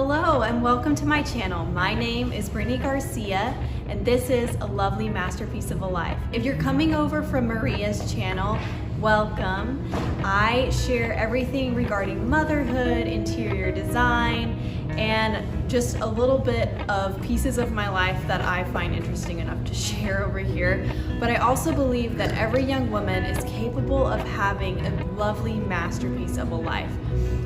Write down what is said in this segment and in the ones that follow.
Hello and welcome to my channel. My name is Brittany Garcia and this is A Lovely Masterpiece of a Life. If you're coming over from Maria's channel, welcome. I share everything regarding motherhood, interior design, and just a little bit of pieces of my life that I find interesting enough to share over here. But I also believe that every young woman is capable of having a lovely masterpiece of a life.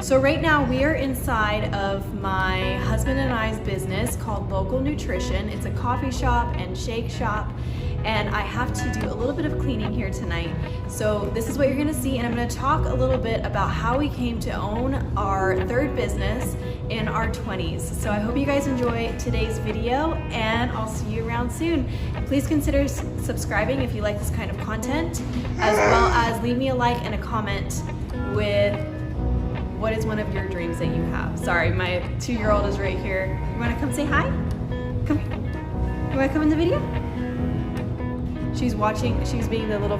So right now we are inside of my husband and I's business called Local Nutrition. It's a coffee shop and shake shop, and I have to do a little bit of cleaning here tonight. So this is what you're gonna see, and I'm gonna talk a little bit about how we came to own our third business in our 20s. So I hope you guys enjoy today's video, and I'll see you around soon. Please consider subscribing if you like this kind of content, as well as leave me a like and a comment with what is one of your dreams that you have. Sorry, my 2-year-old is right here. You wanna come say hi? Come here. You wanna come in the video? She's watching, she's being the little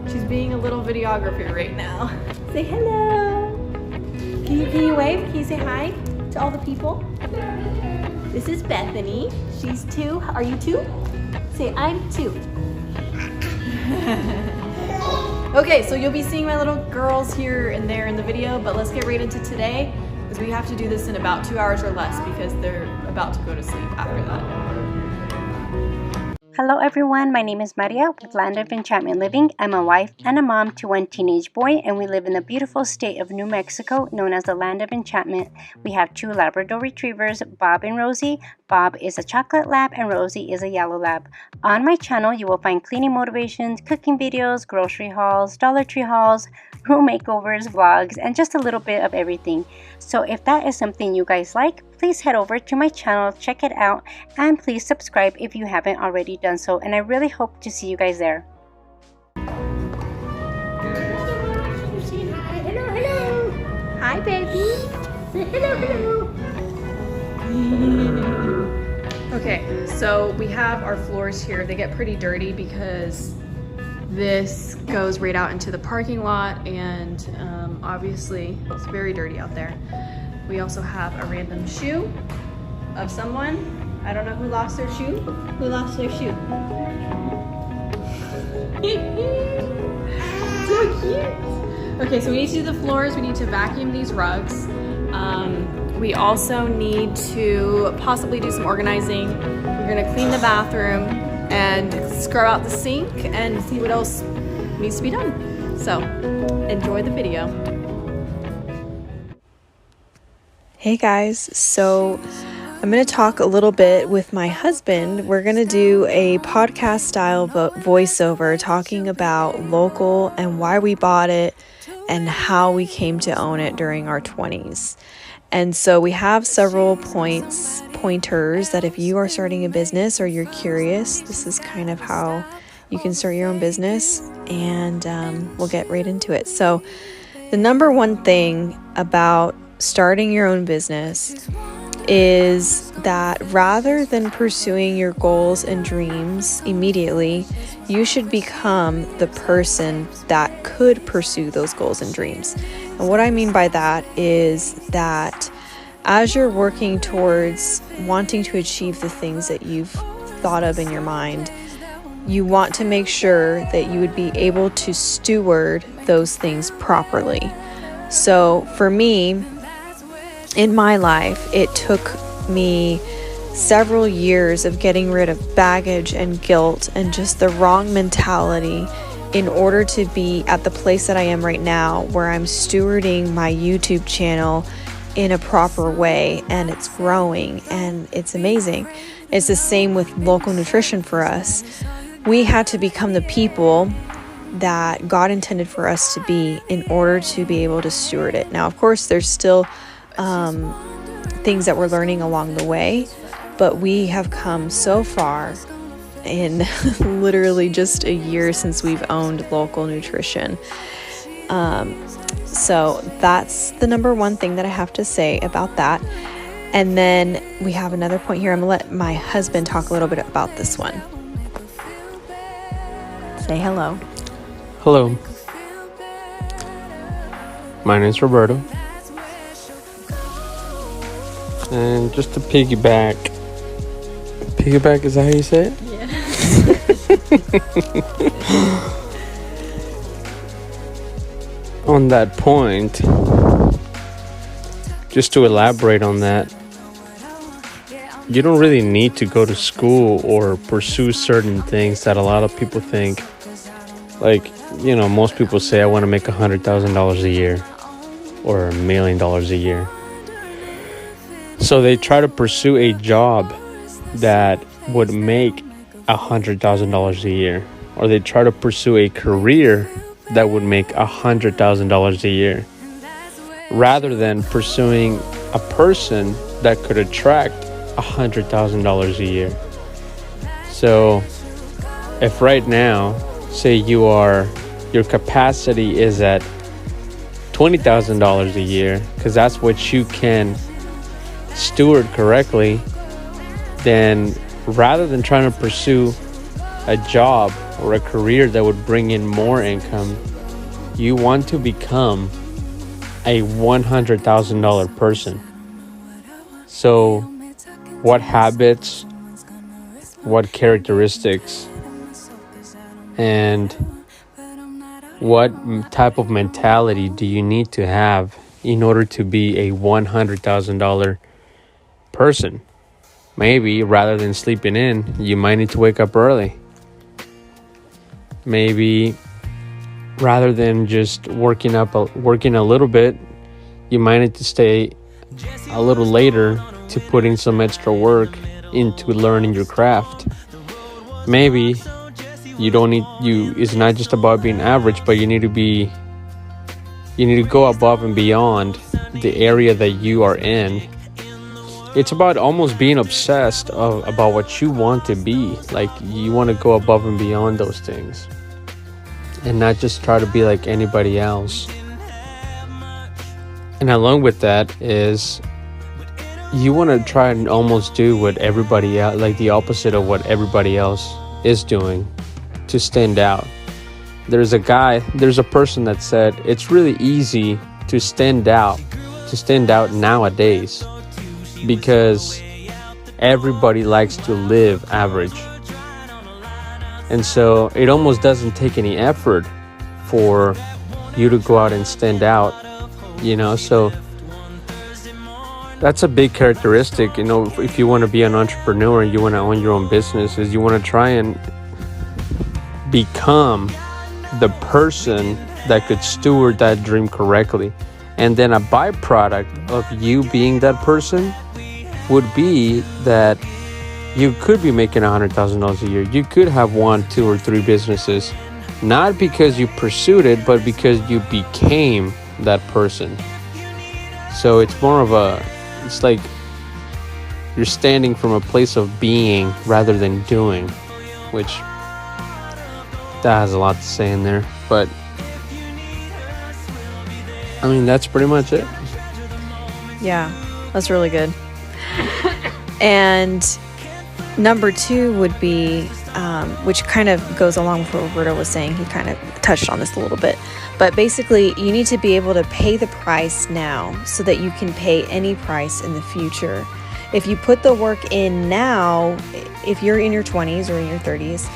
she's being a little videographer right now. Say hello. Can you wave? Can you say hi to all the people? This is Bethany. She's 2. Are you 2? Say, I'm 2. Okay, so you'll be seeing my little girls here and there in the video, but let's get right into today, because we have to do this in about 2 hours or less because they're about to go to sleep after that. Hello everyone, my name is Maria with Land of Enchantment Living. I'm a wife and a mom to one teenage boy, and we live in the beautiful state of New Mexico known as the Land of Enchantment. We have 2 Labrador retrievers, Bob and Rosie. Bob is a chocolate lab and Rosie is a yellow lab. On my channel you will find cleaning motivations, cooking videos, grocery hauls, Dollar Tree hauls, room makeovers, vlogs, and just a little bit of everything. So if that is something you guys like, please head over to my channel, check it out, and please subscribe if you haven't already done so, and I really hope to see you guys there. Hello, hello. Hi, baby. Hello, hello. Okay, so we have our floors here. They get pretty dirty because this goes right out into the parking lot, and obviously it's very dirty out there. We also have a random shoe of someone. I don't know who lost their shoe. Who lost their shoe? So cute. Okay, so we need to do the floors. We need to vacuum these rugs. We also need to possibly do some organizing. We're gonna clean the bathroom and scrub out the sink and see what else needs to be done. So enjoy the video. Hey guys, so I'm going to talk a little bit with my husband. We're going to do a podcast style voiceover talking about Local and why we bought it and how we came to own it during our 20s. And so we have several pointers that if you are starting a business or you're curious, this is kind of how you can start your own business, and we'll get right into it. So the number one thing about starting your own business is that rather than pursuing your goals and dreams immediately, you should become the person that could pursue those goals and dreams. And what I mean by that is that as you're working towards wanting to achieve the things that you've thought of in your mind, you want to make sure that you would be able to steward those things properly. So for me, in my life, it took me several years of getting rid of baggage and guilt and just the wrong mentality in order to be at the place that I am right now, where I'm stewarding my YouTube channel in a proper way, and it's growing and it's amazing. It's the same with Local Nutrition for us. We had to become the people that God intended for us to be in order to be able to steward it. Now, of course, there's still things that we're learning along the way, but we have come so far in literally just a year since we've owned Local Nutrition. So that's the number one thing that I have to say about that. And then we have another point here. I'm gonna let my husband talk a little bit about this one. Say hello. Hello. My name is Roberto. And just to piggyback, is that how you say it? On that point, just to elaborate on that, you don't really need to go to school or pursue certain things that a lot of people think. Like, most people say, I want to make $100,000 a year or $1 million a year. So they try to pursue a job that would make $100,000 a year, or they try to pursue a career that would make $100,000 a year, rather than pursuing a person that could attract $100,000 a year. So if right now, say your capacity is at $20,000 a year, because that's what you can steward correctly, then rather than trying to pursue a job or a career that would bring in more income, you want to become a $100,000 person. So what habits, what characteristics, and what type of mentality do you need to have in order to be a $100,000 person? Maybe rather than sleeping in, you might need to wake up early. Maybe rather than just working a little bit, you might need to stay a little later to put in some extra work into learning your craft. Maybe it's not just about being average, but you need to go above and beyond the area that you are in. It's about almost being obsessed about what you want to be. Like, you want to go above and beyond those things and not just try to be like anybody else. And along with that is you want to try and almost do what everybody else, like the opposite of what everybody else is doing, to stand out. There's a person that said it's really easy to stand out nowadays because everybody likes to live average. And so it almost doesn't take any effort for you to go out and stand out, so that's a big characteristic, if you want to be an entrepreneur and you want to own your own business, is you want to try and become the person that could steward that dream correctly. And then a byproduct of you being that person would be that you could be making $100,000 a year. You could have 1, 2, or 3 businesses, not because you pursued it, but because you became that person. So it's it's like you're standing from a place of being rather than doing, which that has a lot to say in there. But I mean, that's pretty much it. Yeah, that's really good. And number 2 would be, which kind of goes along with what Roberto was saying. He kind of touched on this a little bit. But basically, you need to be able to pay the price now so that you can pay any price in the future. If you put the work in now, if you're in your 20s or in your 30s,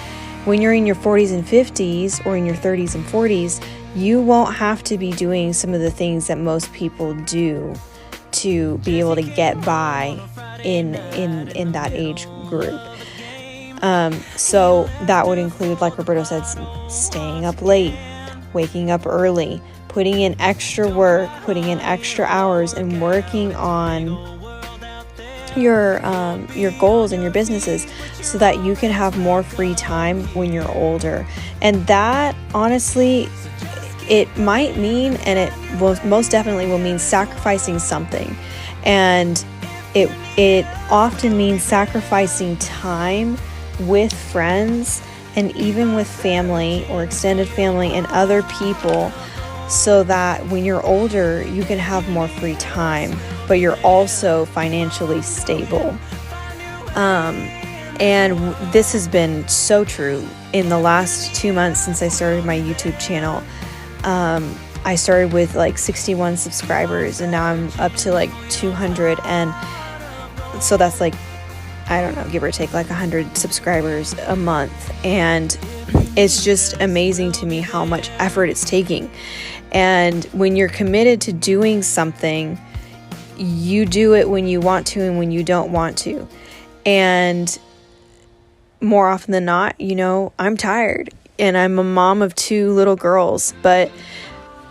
when you're in your 40s and 50s or in your 30s and 40s, you won't have to be doing some of the things that most people do to be able to get by in that age group. So that would include, like Roberto said, staying up late, waking up early, putting in extra work, putting in extra hours, and working on your goals and your businesses so that you can have more free time when you're older. And that, honestly, it might mean, and it will most definitely will mean, sacrificing something. And it often means sacrificing time with friends and even with family or extended family and other people, so that when you're older, you can have more free time, but you're also financially stable. And this has been so true in the last 2 months since I started my YouTube channel. I started with like 61 subscribers, and now I'm up to like 200. And So that's like, I don't know, give or take like 100 subscribers a month. And it's just amazing to me how much effort it's taking. And when you're committed to doing something, you do it when you want to and when you don't want to. And more often than not, I'm tired and I'm a mom of 2 little girls, but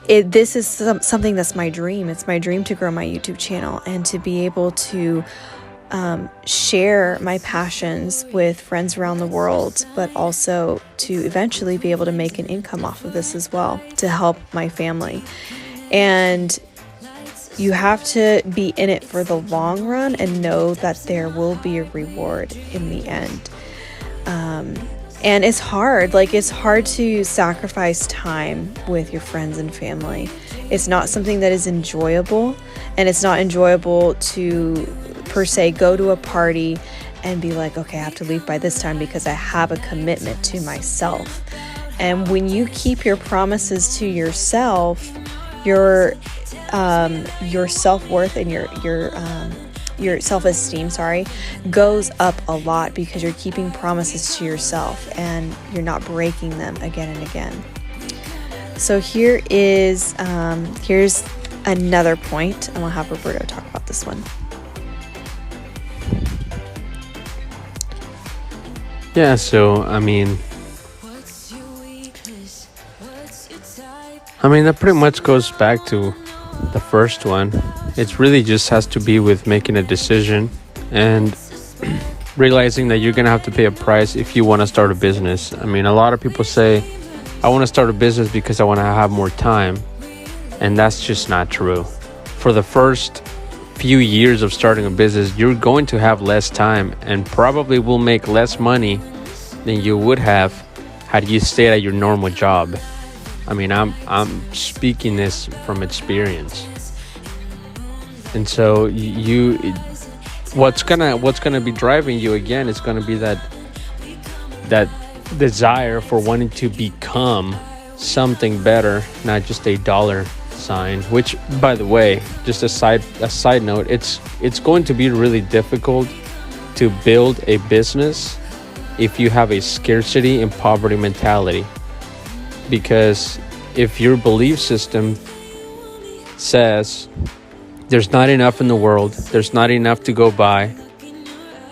this is something that's my dream. It's my dream to grow my YouTube channel and to be able to share my passions with friends around the world, but also to eventually be able to make an income off of this as well, to help my family. And you have to be in it for the long run and know that there will be a reward in the end. And it's hard. Like, it's hard to sacrifice time with your friends and family. It's not something that is enjoyable, and it's not enjoyable to, per se, go to a party and be like, okay, I have to leave by this time because I have a commitment to myself. And when you keep your promises to yourself, your self-worth and your self-esteem, goes up a lot because you're keeping promises to yourself and you're not breaking them again and again. So here's another point, and we'll have Roberto talk about this one. Yeah, so I mean that pretty much goes back to the first one. It really just has to be with making a decision and realizing that you're gonna have to pay a price if you want to start a business. I mean, a lot of people say, I want to start a business because I want to have more time, and that's just not true. For the first few years of starting a business, you're going to have less time and probably will make less money than you would have had you stayed at your normal job. I mean, I'm speaking this from experience. And so what's gonna be driving you again is gonna be that desire for wanting to become something better, not just a dollar sign. Which, by the way, just a side note, it's going to be really difficult to build a business if you have a scarcity and poverty mentality. Because if your belief system says there's not enough in the world, there's not enough to go by,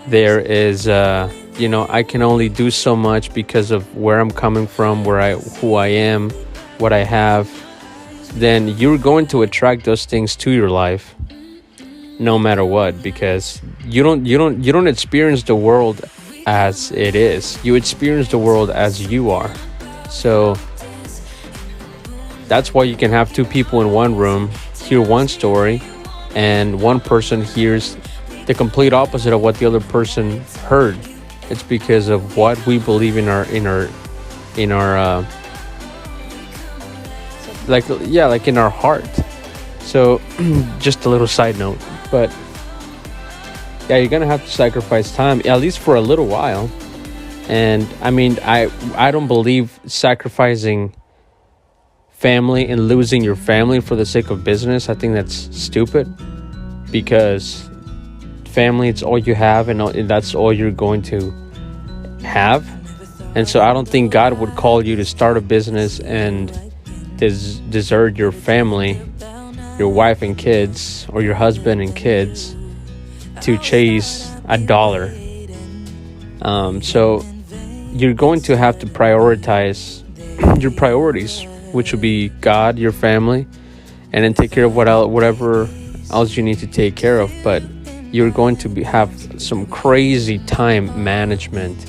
there is I can only do so much because of where I'm coming from, who I am, what I have, then you're going to attract those things to your life no matter what, because you don't experience the world as it is. You experience the world as you are. So that's why you can have 2 people in one room hear one story, and one person hears the complete opposite of what the other person heard. It's because of what we believe in our like in our heart. So just a little side note, but yeah, you're gonna have to sacrifice time, at least for a little while. And I mean, I don't believe sacrificing family and losing your family for the sake of business. I think that's stupid, because family, it's all you have, and that's all you're going to have. And so I don't think God would call you to start a business and desert your family, your wife and kids, or your husband and kids to chase a dollar. So you're going to have to prioritize your priorities, which would be God, your family, and then take care of whatever else you need to take care of. But you're going to have some crazy time management,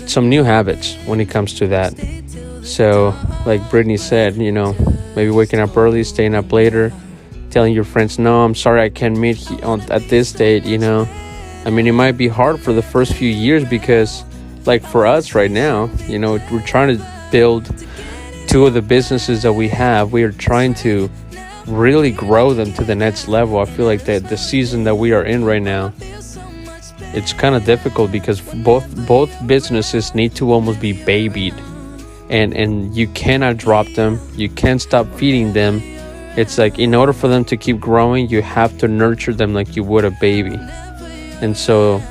some new habits when it comes to that. So like Brittany said, maybe waking up early, staying up later, telling your friends, no, I'm sorry, I can't meet at this date. I mean, it might be hard for the first few years, because like for us right now, we're trying to build 2 of the businesses that we have. We are trying to really grow them to the next level. I feel like the season that we are in right now, it's kind of difficult, because both businesses need to almost be babied, and you cannot drop them. You can't stop feeding them It's like, in order for them to keep growing, you have to nurture them like you would a baby. And so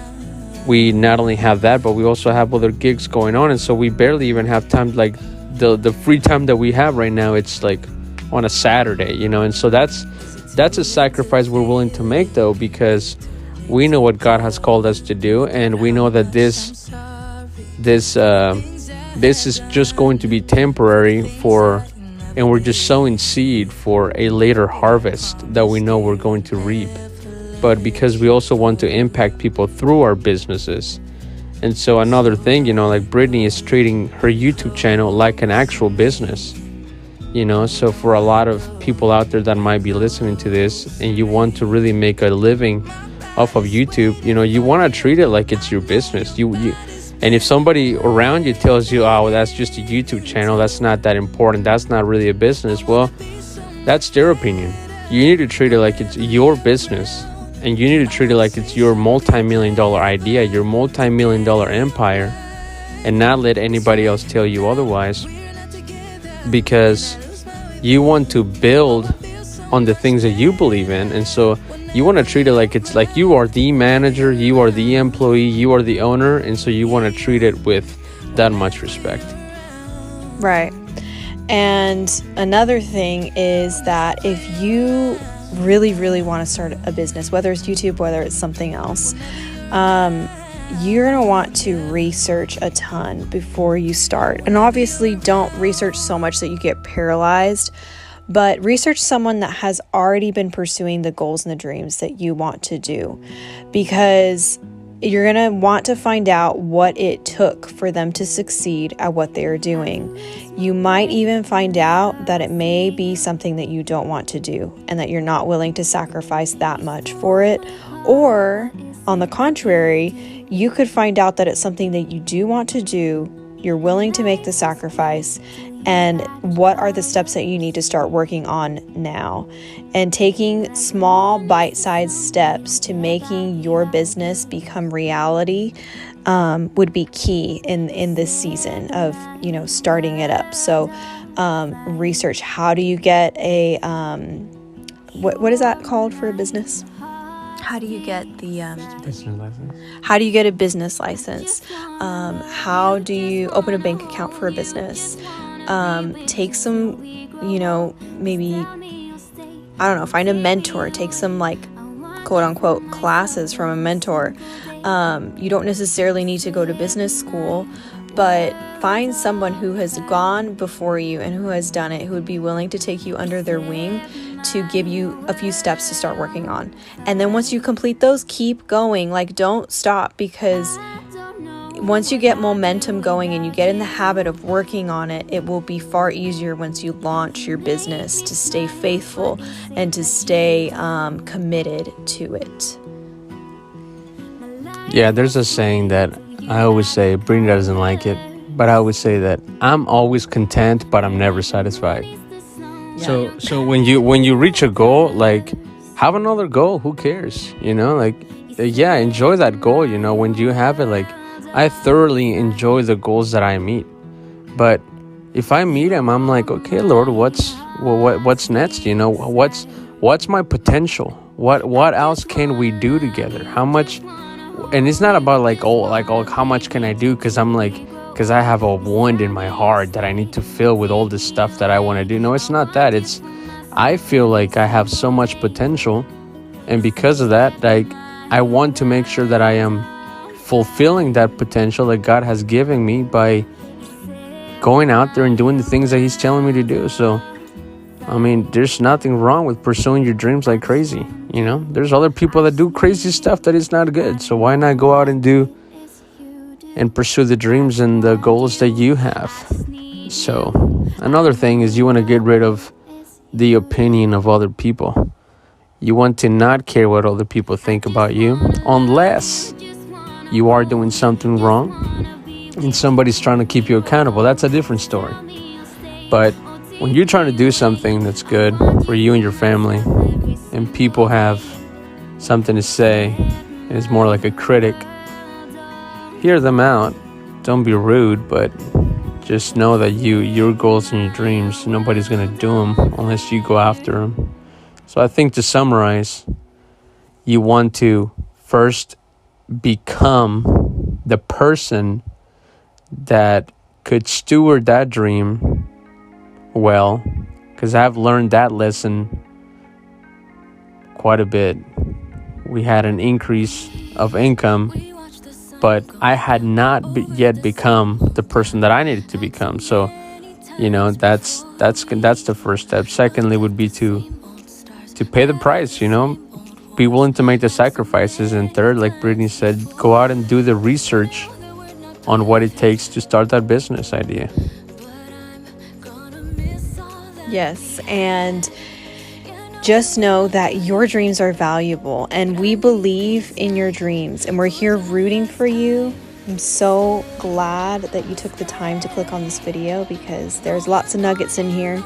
we not only have that, but we also have other gigs going on, and so we barely even have time. Like the free time that we have right now, it's like on a Saturday, you know. And so that's a sacrifice we're willing to make, though, because we know what God has called us to do, and we know that this is just going to be temporary and we're just sowing seed for a later harvest that we know we're going to reap. But because we also want to impact people through our businesses. And so another thing, you know, like Brittany is treating her YouTube channel like an actual business, you know. So for a lot of people out there that might be listening to this and you want to really make a living off of YouTube, you know, you want to treat it like it's your business. And if somebody around you tells you, oh, that's just a YouTube channel, that's not that important, that's not really a business, well, that's their opinion. You need to treat it like it's your business, and you need to treat it like it's your multi-million-dollar idea, your multi-million-dollar empire, and not let anybody else tell you otherwise, because you want to build on the things that you believe in. And so you want to treat it like it's like you are the manager, you are the employee, you are the owner, and so you want to treat it with that much respect. Right. And another thing is that if you really, really want to start a business, whether it's YouTube, whether it's something else, you're going to want to research a ton before you start. And obviously, don't research so much that you get paralyzed, but research someone that has already been pursuing the goals and the dreams that you want to do, because you're going to want to find out what it took for them to succeed at what they are doing. You might even find out that it may be something that you don't want to do and that you're not willing to sacrifice that much for it. Or on the contrary, you could find out that it's something that you do want to do, you're willing to make the sacrifice, and what are the steps that you need to start working on now. And taking small bite-sized steps to making your business become reality would be key in this season of, you know, starting it up. So research, how do you get a what is that called for a business? How do you get the Business license. how do you get a business license? How do you open a bank account for a business? Take some, you know, maybe, I don't know, find a mentor, take some like quote unquote classes from a mentor. You don't necessarily need to go to business school, but find someone who has gone before you and who has done it, who would be willing to take you under their wing to give you a few steps to start working on. And then once you complete those, keep going. Like, don't stop, because once you get momentum going and you get in the habit of working on it, it will be far easier once you launch your business to stay faithful and to stay committed to it. Yeah, there's a saying that I always say, Brittany doesn't like it, but I always say that I'm always content, but I'm never satisfied. Yeah. So when you reach a goal, like, have another goal. Who cares? You know, like, yeah, enjoy that goal. You know, when you have it, like, I thoroughly enjoy the goals that I meet. But if I meet them, I'm like, okay, Lord, what's next? You know, what's my potential? What else can we do together? How much? And it's not about like how much can I do? Because I have a wound in my heart that I need to fill with all this stuff that I want to do. No, it's not that. It's, I feel like I have so much potential, and because of that, like, I want to make sure that I am fulfilling that potential that God has given me by going out there and doing the things that He's telling me to do. So, I mean, there's nothing wrong with pursuing your dreams like crazy. You know, there's other people that do crazy stuff that is not good. So why not go out and do and pursue the dreams and the goals that you have? So another thing is, you want to get rid of the opinion of other people. You want to not care what other people think about you, unless you are doing something wrong and somebody's trying to keep you accountable. That's a different story. But when you're trying to do something that's good for you and your family, and people have something to say, and it's more like a critic, hear them out. Don't be rude, but just know that your goals and your dreams, nobody's gonna do them unless you go after them. So I think, to summarize, you want to first become the person that could steward that dream well, because I've learned that lesson quite a bit. We had an increase of income, but I had not yet become the person that I needed to become. So, that's the first step. Secondly, would be to pay the price. Be willing to make the sacrifices. And third, like Brittany said, go out and do the research on what it takes to start that business idea. Yes, and just know that your dreams are valuable, and we believe in your dreams, and we're here rooting for you. I'm so glad that you took the time to click on this video, because there's lots of nuggets in here.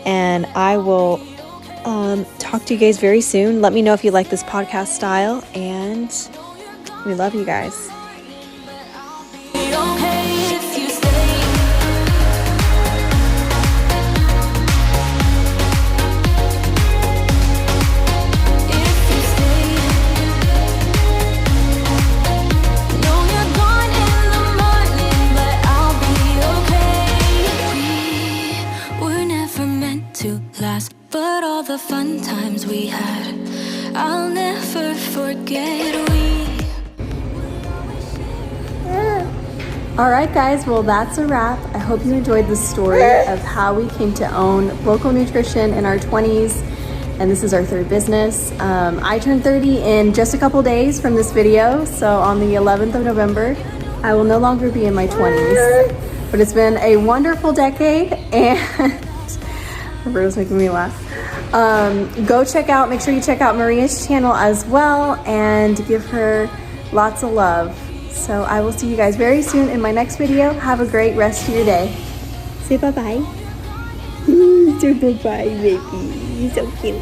And I will talk to you guys very soon. Let me know if you like this podcast style, and we love you guys. But all the fun times we had, I'll never forget. All right, guys, well, that's a wrap. I hope you enjoyed the story of how we came to own local nutrition in our 20s, and this is our third business. I turned 30 in just a couple days from this video, so on the 11th of November, I will no longer be in my 20s. But it's been a wonderful decade, and Roberto's making me laugh. Make sure you check out Maria's channel as well, and give her lots of love. So I will see you guys very soon in my next video. Have a great rest of your day. Say bye-bye. So bye-bye, baby. You're so cute.